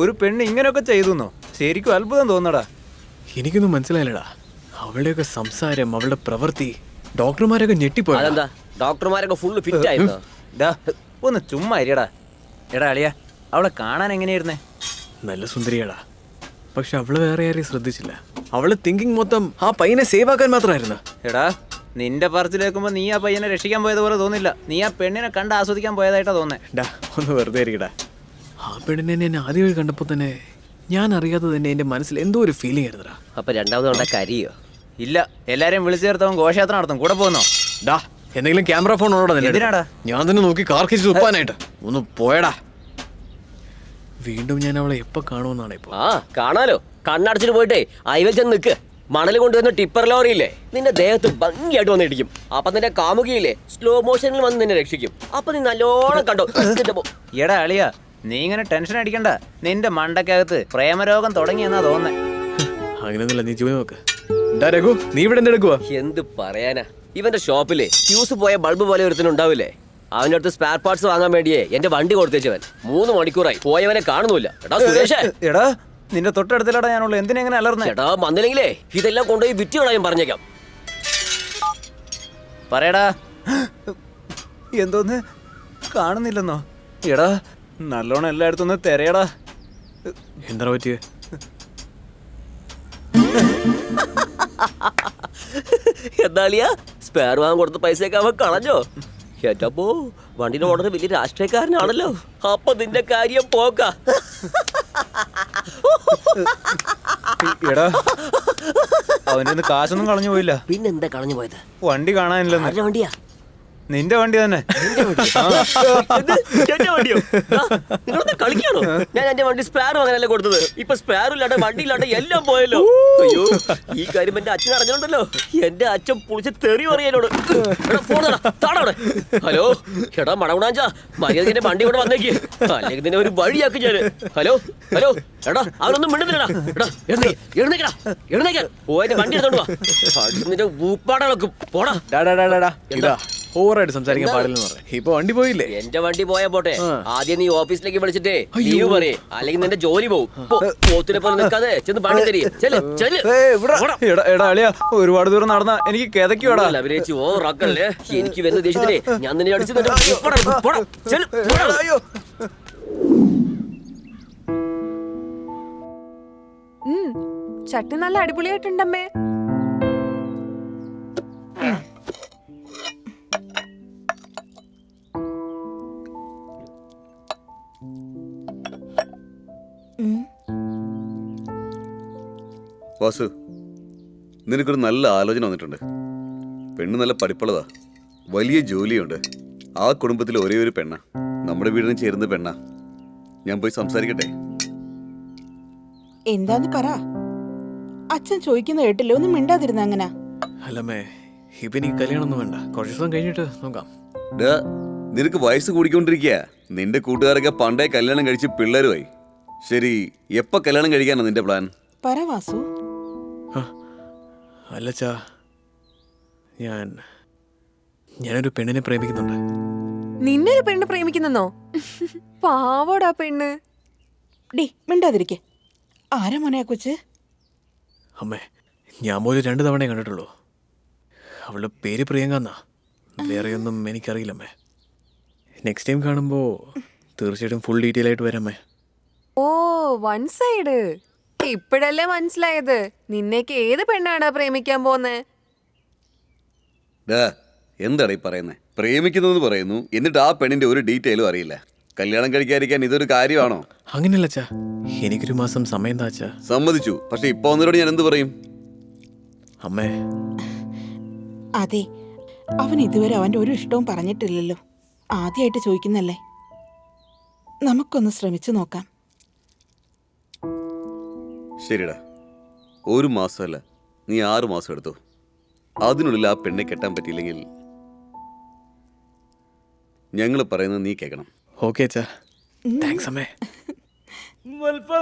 ഒരു പെണ്ണ് ഇങ്ങനെയൊക്കെ ചെയ്തുന്നോ? ശരിക്കും അത്ഭുതം തോന്നടാ. എനിക്കൊന്നും മനസ്സിലായില്ലടാ. അവളുടെയൊക്കെ സംസാരം, അവളുടെ പ്രവൃത്തി, ഡോക്ടർമാരൊക്കെ ഞെട്ടിപ്പോയി. അതെന്താ ഡോക്ടർമാരൊക്കെ ഫുള്ള് ഫിറ്റ് ആയിരുന്നു? ഒന്ന് ചുമ്മാ ഇരിയടാ. എടാ അളിയ, അവളെ കാണാൻ എങ്ങനെയായിരുന്നേ? നല്ല സുന്ദരിയാടാ. പക്ഷെ അവള് വേറെ ആരെയും ശ്രദ്ധിച്ചില്ല. അവള് തിങ്കിങ് മൊത്തം ആ പയ്യനെ സേവ് ആക്കാൻ മാത്രമായിരുന്നു. എടാ, നിന്റെ പറച്ചിലേക്കുമ്പോ നീ ആ പയ്യനെ രക്ഷിക്കാൻ പോയതുപോലെ തോന്നില്ല. നീ ആ പെണ്ണിനെ കണ്ട് ആസ്വദിക്കാൻ പോയതായിട്ടാ തോന്നേ. ഡാ ഒന്ന് വെറുതെ ഇരിക്കടാ. ആ പെണ്ണിനെ എന്നെ ആദ്യമായി കണ്ടപ്പോൾ തന്നെ ഞാൻ അറിയാതെ തന്നെ എൻ്റെ മനസ്സിൽ എന്തോ ഒരു ഫീലിംഗ് ആയിരുന്നടാ. അപ്പൊ രണ്ടാമത് കൊണ്ടാ കരിയോ? ഇല്ല, എല്ലാരെയും വിളിച്ചു ചേർത്തവൻ ഘോഷയാത്ര നടത്തും. കൂടെ പോകുന്നോ? ഡാ എന്തെങ്കിലും ക്യാമറ ഫോൺ ഉള്ളോടാ? എന്തിനാടാ? ഞാൻ തന്നെ നോക്കി കാർക്കിച്ച് തുപ്പാനായിട്ട്. ഒന്ന് പോയടാ. വീണ്ടും ഞാൻ അവളെ എപ്പോ കാണുമെന്നാണ് ഇപ്പൊ. ആ കാണാലോ. കണ്ണടച്ചിട്ട് പോയിട്ടേ അയവിൽ ചെന്ന് നിൽക്ക്. മണൽ കൊണ്ടുവന്ന ടിപ്പർ ലോറിയില്ലേ, നിന്റെ ദേഹത്ത് ഭംഗിയായിട്ട് വന്ന് ഇടിക്കും. അപ്പൊ നിന്റെ കാമുകിയില്ലേ സ്ലോ മോഷനിൽ വന്ന് നിന്നെ രക്ഷിക്കും. അപ്പൊ നീ നല്ലോണം കണ്ടോ. എടാ അളിയ, നീ ഇങ്ങനെ ടെൻഷൻ അടിക്കണ്ട. നിന്റെ മണ്ടക്കകത്ത് പ്രേമരോഗം തുടങ്ങിയെന്നാ തോന്നേ. അങ്ങനെയൊന്നുമില്ല, നീ ചോദിച്ചു നോക്ക്. രഘു, നീ ഇവിടെ എന്തെടുക്കുവാ? എന്ത് പറയാനാ, ഇവന്റെ ഷോപ്പില് ഫ്യൂസ് പോയ ബൾബ് പോലെ ഒരുത്തനുണ്ടാവില്ലേ, അവന്റെ അടുത്ത് സ്പെയർ പാർട്സ് വാങ്ങാൻ വേണ്ടിയേ എന്റെ വണ്ടി കൊടുത്തേച്ചവൻ. 3 മണിക്കൂറായി, പോയവനെ കാണുന്നില്ല. എടാ സുരേഷേ, എടാ നിന്റെ തൊട്ടടുത്തിലടാ ഞാനുള്ളൂ. എന്തിനെങ്ങനെ അലർന്നേ? എടാ വന്നില്ലെങ്കിലേ ഇതെല്ലാം കൊണ്ടുപോയി വിറ്റ് കളയാൻ പറഞ്ഞേക്കാം. പറയടാ. എന്തോന്ന് കാണുന്നില്ലെന്നോ? എടാ നല്ലോണം എല്ലായിടത്തും ഒന്ന് തിരയടാ. എന്താ പറ്റിയേ? എന്താളിയാ, സ്പെയർ വാങ്ങാൻ കൊടുത്ത പൈസയൊക്കെ അവൻ കളഞ്ഞോ? കേട്ടപ്പോ വണ്ടിയുടെ ഓർഡർ വലിയ രാഷ്ട്രീയക്കാരനാണല്ലോ. അപ്പൊ നിന്റെ കാര്യം പോക്ക. എടാ അവന്റെ കാശൊന്നും കളഞ്ഞു പോയില്ല. പിന്നെന്താ കളഞ്ഞു പോയത്? വണ്ടി കാണാനില്ലെന്ന്. ആരുടെ വണ്ടിയാ? നിന്റെ വണ്ടി തന്നെ. നിങ്ങളൊന്ന് കളിക്കാണോ? ഞാൻ എന്റെ വണ്ടി സ്പെയർ വാങ്ങാനല്ലേ കൊടുത്തത്. ഇപ്പൊ സ്പെയർ ഇല്ലാണ്ട് വണ്ടി ഇല്ലാണ്ട് എല്ലാം പോയല്ലോ. അയ്യോ, ഈ കാര്യം എന്റെ അച്ഛൻ അറിഞ്ഞോണ്ടല്ലോ എന്റെ അച്ഛൻ പൊളിച്ച് തെറി പറയാനോട്. ഹലോ എടാ മടകുണാഞ്ചാ, മര്യാദ എന്റെ വണ്ടി ഇവിടെ വന്നേക്ക്, അല്ലെങ്കിൽ നിന്നെ ഒരു വഴിയാക്കി ഞാന്. ഹലോ ഹലോ എടാ, അവരൊന്നും മിണ്ടുന്നില്ലടാ. എടാ എഴുന്നേക്കടാ, എഴുന്നേക്കാൻ പോയ വണ്ടി എടുത്തോണ്ട് വാ. നിന്റെ ഊപ്പാടൊക്കെ പോടാ. ഇതാ ഓവറായിട്ട് സംസാരിക്കാൻ പാടില്ലെന്ന് പറയാം. ഇപ്പൊ വണ്ടി പോയില്ലേ? എന്റെ വണ്ടി പോയാ പോട്ടെ, ആദ്യം നീ ഓഫീസിലേക്ക് വിളിച്ചിട്ടേ ലീവ് പറയേ, അല്ലെങ്കിൽ നിന്റെ ജോലി പോവും. പോത്തിനെ പോലെ നിൽക്കാതെ ചെന്ന് പണി തരീ. എടാ അളിയ, ഒരുപാട് ദൂരം നടന്നാ എനിക്ക് കിതയ്ക്കുവാടാ. അഭിനയിച്ച് ഓവറാക്കല്ലേ. എനിക്ക് വരുന്ന ദേഷ്യത്തിലേ ഞാൻ നിന്നെ അടിച്ചു. ചട്ടി നല്ല അടിപൊളിയായിട്ടുണ്ടമ്മേ. വാസു, നിനക്കൊരു നല്ല ആലോചന വന്നിട്ടുണ്ട്. പെണ്ണ് നല്ല പഠിപ്പുള്ളതാ, വലിയ ജോലിയുണ്ട്. ആ കുടുംബത്തിൽ ഒരേ ഒരു പെണ്ണ, നമ്മുടെ വീടിന് ചേരുന്ന പെണ്ണ. ഞാൻ പോയി സംസാരിക്കട്ടെ? എന്താന്ന് പറ. അച്ഛൻ ചോദിക്കുന്ന കേട്ടില്ല, ഒന്നും മിണ്ടാതിരുന്ന അങ്ങനെ. അല്ലമ്മേ, ഇപ്പൊ എനിക്ക് കല്യാണം ഒന്നും വേണ്ട, കുറച്ച് ദിവസം കഴിഞ്ഞിട്ട് നോക്കാം. നിനക്ക് വയസ്സ് കൂടിക്കൊണ്ടിരിക്കുക. നിന്റെ കൂട്ടുകാരൊക്കെ പണ്ടേ കല്യാണം കഴിച്ച് പിള്ളേരുമായി. ശരി, എപ്പോ കല്യാണം കഴിക്കാനാ നിന്റെ പ്ലാൻ? പറ വാസു. അല്ലച്ചാ, ഞാനൊരു പെണ്ണിനെ പ്രേമിക്കുന്നുണ്ട്. നിന്നൊരു പെണ്ണ് പ്രേമിക്കുന്നോ? പാവോടാ പെണ്ണ്. ഡി മിണ്ടാതിരിക്കെ. ആരാ മോനെ കൊച്ച്? അമ്മേ, ഞാൻ പോലും 2 തവണ കണ്ടിട്ടുള്ളൂ. അവളുടെ പേര് പ്രിയങ്ക എന്നാ. വേറെ ഒന്നും എനിക്കറിയില്ലമ്മേ. നെക്സ്റ്റ് ടൈം കാണുമ്പോൾ തീർച്ചയായിട്ടും ഫുൾ ഡീറ്റെയിൽ ആയിട്ട് വരാമേ. ഓ, വൺ സൈഡ്. ഇപ്പഴല്ലേ മനസ്സിലായത് നിന്നേക്ക് ഏത് പെണ്ണാടാ പ്രേമിക്കാൻ പോന്നേ? എന്താടാ ഈ പറയുന്നേ? പ്രേമിക്കുന്നു പറയുന്നു, എന്നിട്ട് ആ പെണ്ണിന്റെ ഒരു ഡീറ്റെയിലും അറിയില്ല. കല്യാണം കഴിക്കാതിരിക്കാൻ ഇതൊരു കാര്യമാണോ? അങ്ങനെയല്ലച്ചാ, എനിക്കൊരു മാസം സമയം താച്ചാ. സമ്മതിച്ചു, പക്ഷെ ഇപ്പൊ ഒന്നരോട് ഞാൻ എന്ത് പറയും? അമ്മേ, അതെ, അവൻ ഇതുവരെ അവന്റെ ഒരു ഇഷ്ടവും പറഞ്ഞിട്ടില്ലല്ലോ. ആദ്യമായിട്ട് ചോദിക്കുന്നല്ലേ. നമുക്കൊന്ന് ശ്രമിച്ചു നോക്കാം. ശരിടാ, 1 മാസമല്ല, നീ 6 മാസം എടുത്തു. അതിനുള്ളിൽ ആ പെണ്ണെ കെട്ടാൻ പറ്റിയില്ലെങ്കിൽ ഞങ്ങൾ പറയുന്നത് നീ കേൾക്കണം. ഓക്കെ അച്ഛാ, താങ്ക്സ് അമ്മേ.